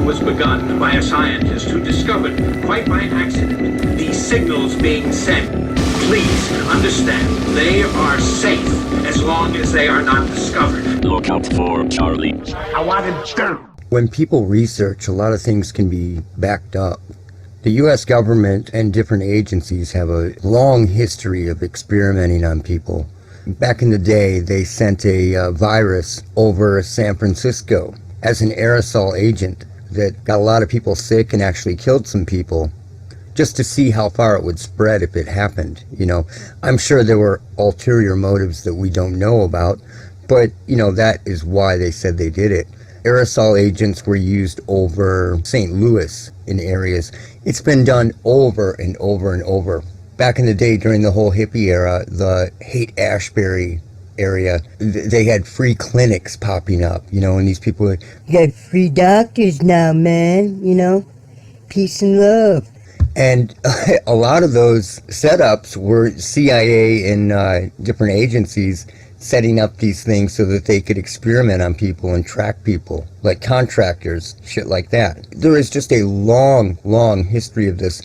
investigation was begun by a scientist who discovered, quite by accident, these signals being sent. Please understand, they are safe as long as they are not discovered. Look out for Charlie. I want him down. When people research, a lot of things can be backed up. The U.S. government and different agencies have a long history of experimenting on people. Back in the day, they sent a virus over San Francisco as an aerosol agent that got a lot of people sick and actually killed some people, just to see how far it would spread if it happened. You know, I'm sure there were ulterior motives that we don't know about, but, you know, that is why they said they did it. Aerosol agents were used over St. Louis in areas. It's been done over and over and over. Back in the day, during the whole hippie era, the Haight-Ashbury area, they had free clinics popping up, you know, and these people would, "You got free doctors now, man, you know, peace and love." and a lot of those setups were CIA and different agencies setting up these things so that they could experiment on people and track people, like contractors, shit like that. There is just a long, long history of this,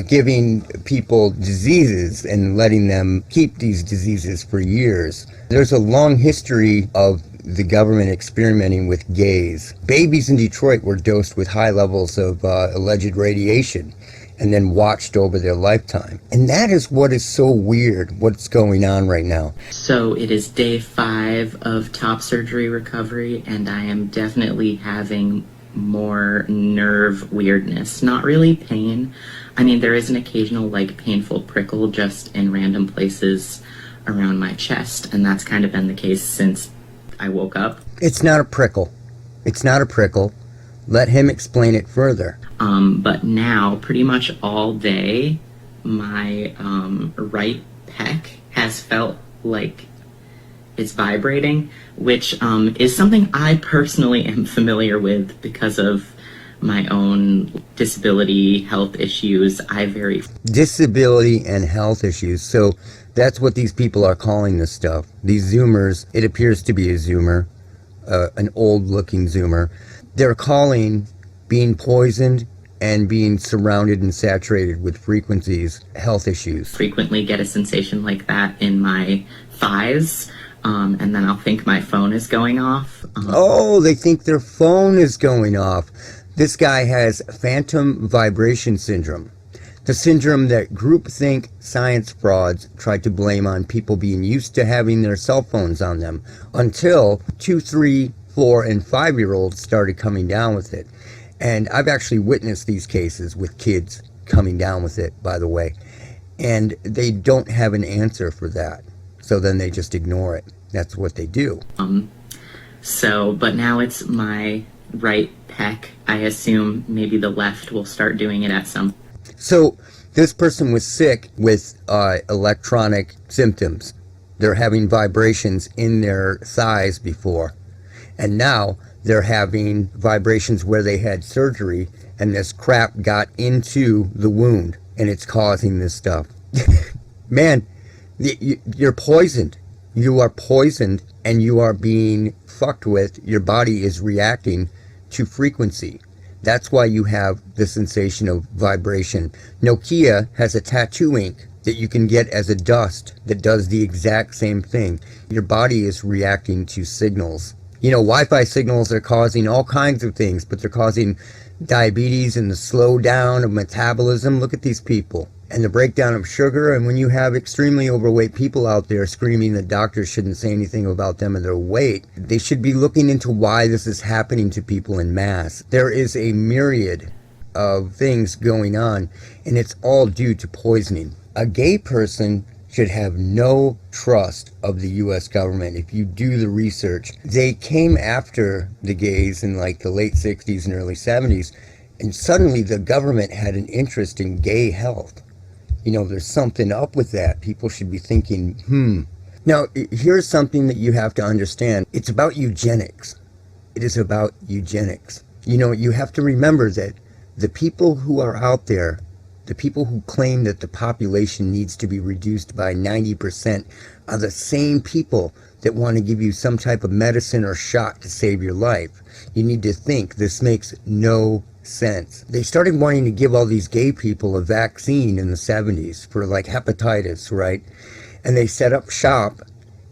giving people diseases and letting them keep these diseases for years. There's a long history of the government experimenting with gays. Babies in Detroit were dosed with high levels of alleged radiation and then watched over their lifetime. And that is what is so weird, what's going on right now. So it is day 5 of top surgery recovery, and I am definitely having more nerve weirdness. Not really pain. I mean, there is an occasional, like, painful prickle just in random places around my chest, and that's kind of been the case since I woke up. It's not a prickle. It's not a prickle. Let him explain it further. But now, pretty much all day, my right pec has felt like it's vibrating, which is something I personally am familiar with because of my own disability, health issues. Disability and health issues. So that's what these people are calling this stuff. These Zoomers, it appears to be a Zoomer, an old-looking Zoomer. They're calling being poisoned and being surrounded and saturated with frequencies health issues. Frequently get a sensation like that in my thighs, and then I'll think my phone is going off. Oh, they think their phone is going off. This guy has phantom vibration syndrome. The syndrome that groupthink science frauds tried to blame on people being used to having their cell phones on them, until 2, 3, 4, and 5-year-olds started coming down with it. And I've actually witnessed these cases with kids coming down with it, by the way. And they don't have an answer for that. So then they just ignore it. That's what they do. But now it's my right pec. I assume maybe the left will start doing it at some. So this person was sick with electronic symptoms. They're having vibrations in their thighs before. And now they're having vibrations where they had surgery and this crap got into the wound and it's causing this stuff. Man, you're poisoned. You are poisoned and you are being fucked with. Your body is reacting to frequency. That's why you have the sensation of vibration. Nokia has a tattoo ink that you can get as a dust that does the exact same thing. Your body is reacting to signals. You know, Wi-Fi signals are causing all kinds of things, but they're causing diabetes and the slowdown of metabolism. Look at these people. And the breakdown of sugar. And when you have extremely overweight people out there screaming that doctors shouldn't say anything about them and their weight, they should be looking into why this is happening to people in mass. There is a myriad of things going on, and it's all due to poisoning. A gay person should have no trust of the U.S. government. If you do the research, they came after the gays in like the late 60s and early 70s, and suddenly the government had an interest in gay health. You know, there's something up with that. People should be thinking, Now, here's something that you have to understand. It's about eugenics. It is about eugenics. You know, you have to remember that the people who are out there, the people who claim that the population needs to be reduced by 90% are the same people that want to give you some type of medicine or shot to save your life. You need to think. This makes no sense. They started wanting to give all these gay people a vaccine in the 70s for like hepatitis, right? And they set up shop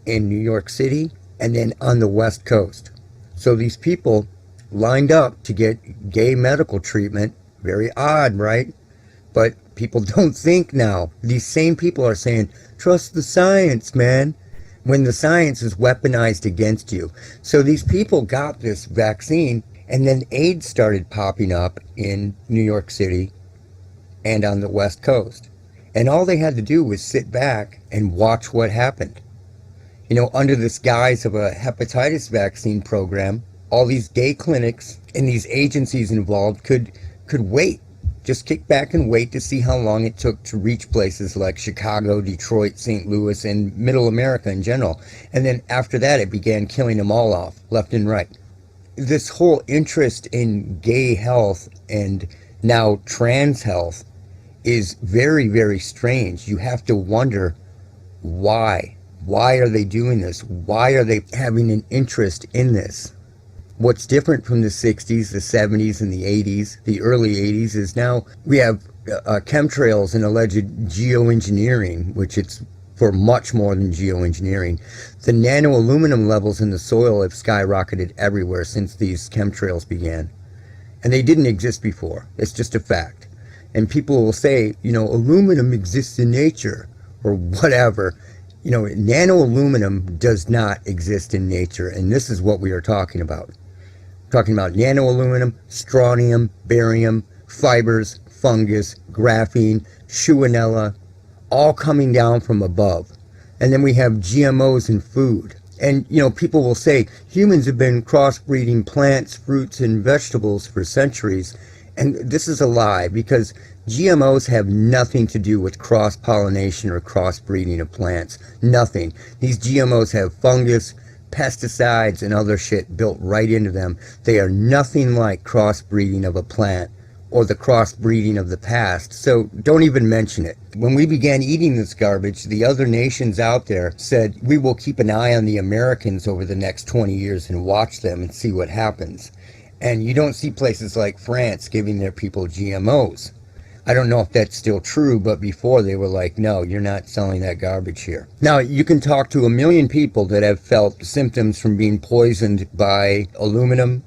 in New York City and then on the West Coast. So these people lined up to get gay medical treatment. Very odd, right? But people don't think now. These same people are saying, trust the science, man, when the science is weaponized against you. So these people got this vaccine, and then AIDS started popping up in New York City and on the West Coast. And all they had to do was sit back and watch what happened. You know, under this guise of a hepatitis vaccine program, all these gay clinics and these agencies involved could wait. Just kick back and wait to see how long it took to reach places like Chicago, Detroit, St. Louis, and Middle America in general. And then after that, it began killing them all off, left and right. This whole interest in gay health and now trans health is very, very strange. You have to wonder why. Why are they doing this? Why are they having an interest in this? What's different from the 60s, the 70s, and the 80s, the early 80s, is now we have chemtrails and alleged geoengineering, which it's for much more than geoengineering. The nano-aluminum levels in the soil have skyrocketed everywhere since these chemtrails began. And they didn't exist before. It's just a fact. And people will say, you know, aluminum exists in nature, or whatever. You know, nano-aluminum does not exist in nature, and this is what we are talking about. Talking about nano-aluminum, strontium, barium, fibers, fungus, graphene, Shewanella, all coming down from above. And then we have GMOs in food. And, you know, people will say, humans have been crossbreeding plants, fruits, and vegetables for centuries. And this is a lie, because GMOs have nothing to do with cross-pollination or crossbreeding of plants. Nothing. These GMOs have fungus, pesticides, and other shit built right into them. They are nothing like crossbreeding of a plant or the crossbreeding of the past, so don't even mention it. When we began eating this garbage, the other nations out there said, we will keep an eye on the Americans over the next 20 years and watch them and see what happens. And you don't see places like France giving their people GMOs. I don't know if that's still true, but before they were like, no, you're not selling that garbage here. Now, you can talk to 1 million people that have felt symptoms from being poisoned by aluminum,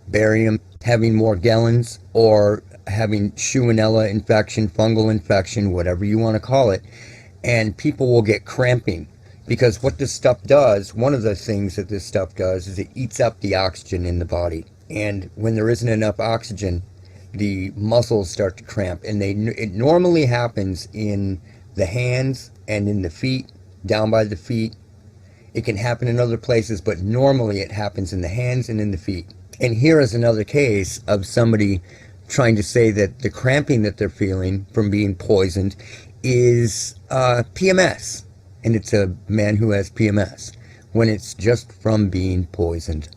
barium, having Morgellons, or having Shewanella infection, fungal infection, whatever you want to call it, and people will get cramping. Because what this stuff does, one of the things that this stuff does is it eats up the oxygen in the body. And when there isn't enough oxygen, the muscles start to cramp, and it normally happens in the hands and in the feet, down by the feet. It can happen in other places, but normally it happens in the hands and in the feet. And here is another case of somebody trying to say that the cramping that they're feeling from being poisoned is PMS, and it's a man who has PMS, when it's just from being poisoned.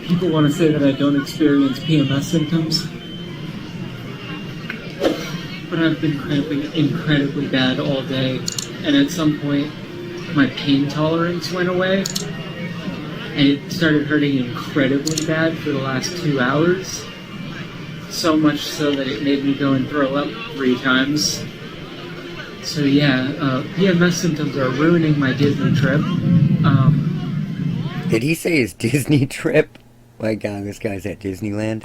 People want to say that I don't experience PMS symptoms, but I've been cramping incredibly bad all day, and at some point my pain tolerance went away, and it started hurting incredibly bad for the last 2 hours, so much so that it made me go and throw up 3 times. So yeah, PMS symptoms are ruining my Disney trip. Did he say his Disney trip? My God, this guy's at Disneyland?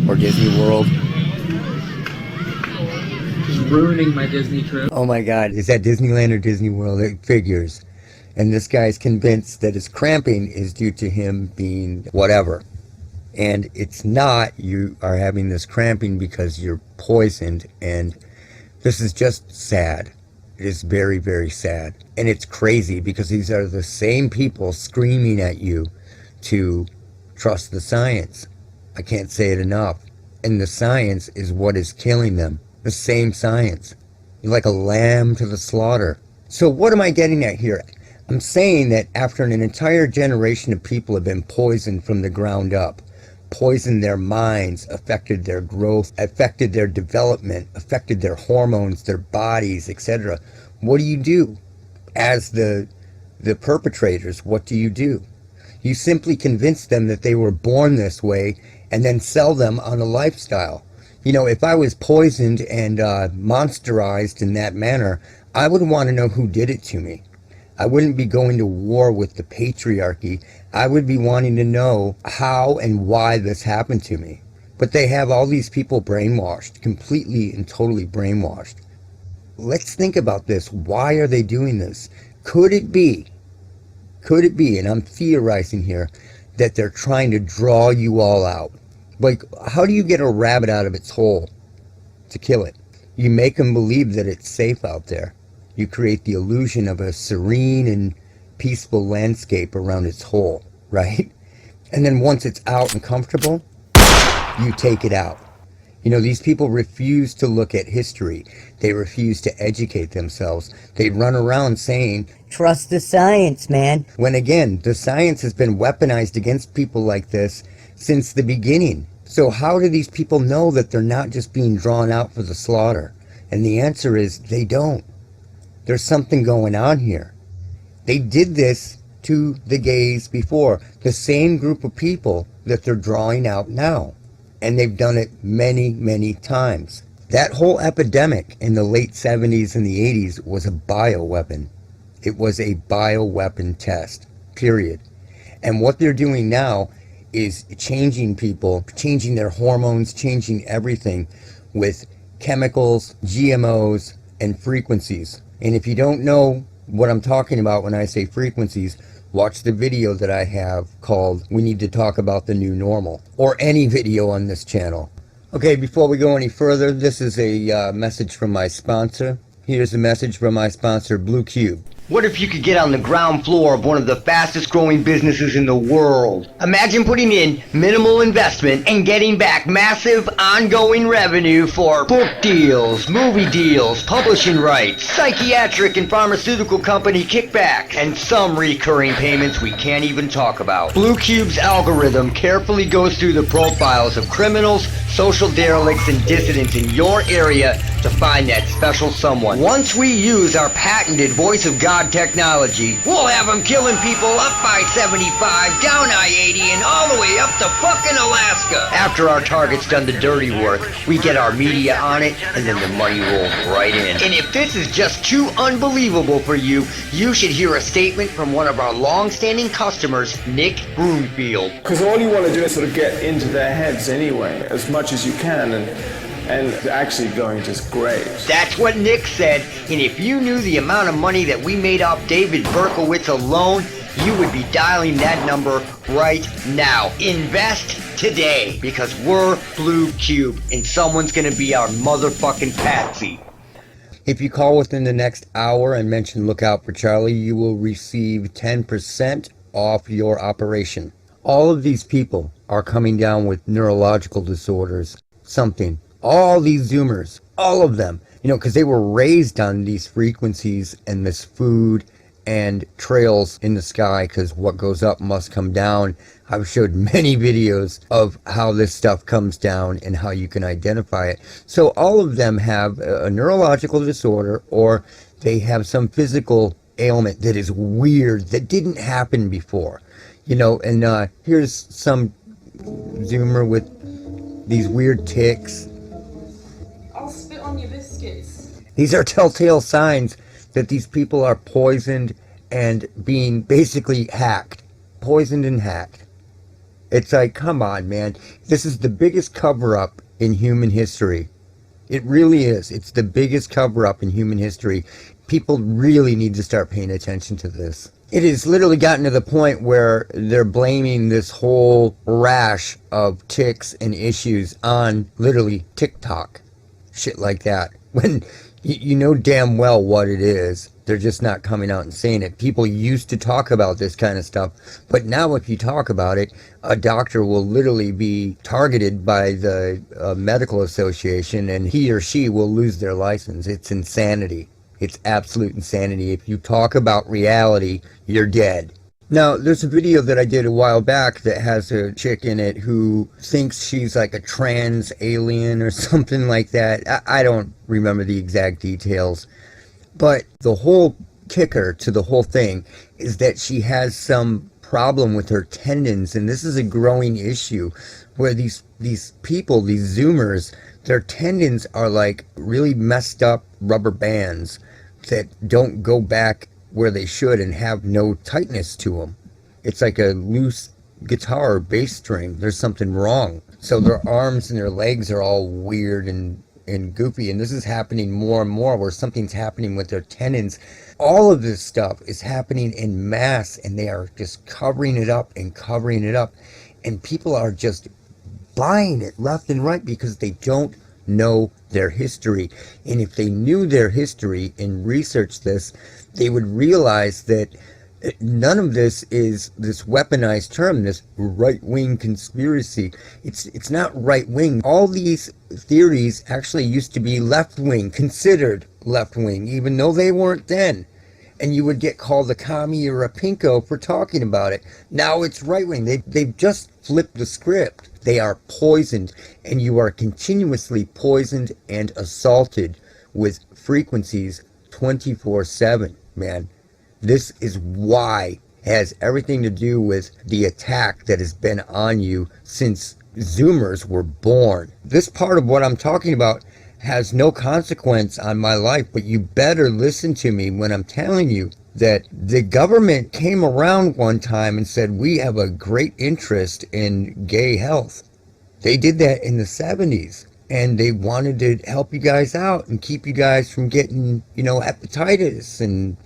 Or Disney World? Ruining my Disney trip. Oh my God, is that Disneyland or Disney World? It figures. And this guy's convinced that his cramping is due to him being whatever. And it's not. You are having this cramping because you're poisoned, and this is just sad. It is very, very sad. And it's crazy because these are the same people screaming at you to trust the science. I can't say it enough. And the science is what is killing them. The same science. You're like a lamb to the slaughter. So what am I getting at here? I'm saying that after an entire generation of people have been poisoned from the ground up, poisoned their minds, affected their growth, affected their development, affected their hormones, their bodies, etc. What do? As the the perpetrators, what do? You simply convince them that they were born this way and then sell them on a lifestyle. You know, if I was poisoned and monsterized in that manner, I would want to know who did it to me. I wouldn't be going to war with the patriarchy. I would be wanting to know how and why this happened to me. But they have all these people brainwashed, completely and totally brainwashed. Let's think about this. Why are they doing this? Could it be, and I'm theorizing here, that they're trying to draw you all out? Like, how do you get a rabbit out of its hole to kill it? You make them believe that it's safe out there. You create the illusion of a serene and peaceful landscape around its hole, right? And then once it's out and comfortable, you take it out. You know, these people refuse to look at history. They refuse to educate themselves. They run around saying, Trust the science, man. when again, the science has been weaponized against people like this since the beginning. So how do these people know that they're not just being drawn out for the slaughter? And the answer is they don't. There's something going on here. They did this to the gays before, the same group of people that they're drawing out now. And they've done it many, many times. That whole epidemic in the late 70s and the 80s was a bioweapon. It was a bioweapon test, period. And what they're doing now is changing people, changing their hormones, changing everything with chemicals, GMOs, and frequencies. And if you don't know what I'm talking about when I say frequencies, watch the video that I have called We Need to Talk About the New Normal, or any video on this channel. Okay, before we go any further, this is a message from my sponsor. Here's a message from my sponsor, Blue Cube. What if you could get on the ground floor of one of the fastest growing businesses in the world? Imagine putting in minimal investment and getting back massive ongoing revenue for book deals, movie deals, publishing rights, psychiatric and pharmaceutical company kickback, and some recurring payments we can't even talk about. Blue Cube's algorithm carefully goes through the profiles of criminals, social derelicts, and dissidents in your area to find that special someone. Once we use our patented voice of God technology, we'll have them killing people up I-75, down I-80, and all the way up to fucking Alaska. After our target's done the dirty work, we get our media on it, and then the money rolls right in. And if this is just too unbelievable for you, you should hear a statement from one of our long-standing customers, Nick Broomfield. Because all you want to do is sort of get into their heads anyway, as much as you can, and actually going just great. That's what Nick said, and if you knew the amount of money that we made off David Berkowitz alone, you would be dialing that number right now. Invest today, because we're Blue Cube, and someone's gonna be our motherfucking patsy. If you call within the next hour and mention Look Out for Charlie, you will receive 10% off your operation. All of these people are coming down with neurological disorders, something. All these Zoomers, all of them, you know, because they were raised on these frequencies and this food and trails in the sky, because what goes up must come down. I've showed many videos of how this stuff comes down and how you can identify it. So all of them have a neurological disorder, or they have some physical ailment that is weird, that didn't happen before. You know, and here's some Zoomer with these weird tics. I'll spit on your biscuits. These are telltale signs that these people are poisoned and being basically hacked. Poisoned and hacked. It's like, come on, man. This is the biggest cover-up in human history. It really is. It's the biggest cover-up in human history. People really need to start paying attention to this. It has literally gotten to the point where they're blaming this whole rash of tics and issues on literally TikTok. Shit like that. When you know damn well what it is. They're just not coming out and saying it. People used to talk about this kind of stuff, but now if you talk about it, a doctor will literally be targeted by the medical association, and he or she will lose their license. It's insanity. It's absolute insanity. If you talk about reality, you're dead. Now, there's a video that I did a while back that has a chick in it who thinks she's like a trans alien or something like that. I don't remember the exact details. But the whole kicker to the whole thing is that she has some problem with her tendons, and this is a growing issue where these people, these Zoomers, their tendons are like really messed up rubber bands that don't go back where they should and have no tightness to them. It's like a loose guitar or bass string. There's something wrong. So their arms and their legs are all weird and goofy, and this is happening more and more where something's happening with their tendons. All of this stuff is happening in mass, and they are just covering it up and covering it up, and people are just buying it left and right because they don't know their history. And if they knew their history and researched this, they would realize that none of this is this weaponized term, this right-wing conspiracy. It's not right-wing. All these theories actually used to be left-wing, considered left-wing, even though they weren't then. And you would get called a commie or a pinko for talking about it. Now it's right-wing. They've just flipped the script. They are poisoned, and you are continuously poisoned and assaulted with frequencies 24/7, man. This is why it has everything to do with the attack that has been on you since Zoomers were born. This part of what I'm talking about has no consequence on my life, but you better listen to me when I'm telling you that the government came around one time and said, we have a great interest in gay health. They did that in the 70s, and they wanted to help you guys out and keep you guys from getting, hepatitis and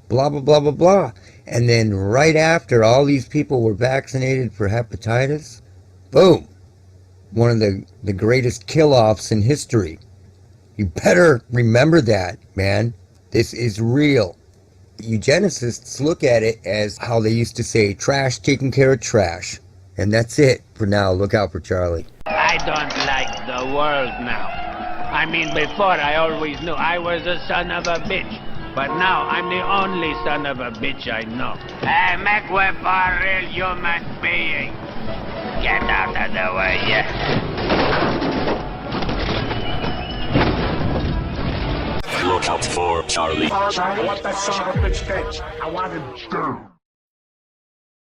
blah, blah, blah, blah, blah. And then right after all these people were vaccinated for hepatitis, boom, one of the greatest kill-offs in history. You better remember that, man. This is real. Eugenicists look at it as how they used to say, trash taking care of trash. And that's it for now. Look out for Charlie. I don't like the world now. I mean, before I always knew I was a son of a bitch. But now I'm the only son of a bitch I know. Hey, make way for a real human being. Get out of the way, Look out for Charlie. Charlie, what the son of a bitch? I want him dead.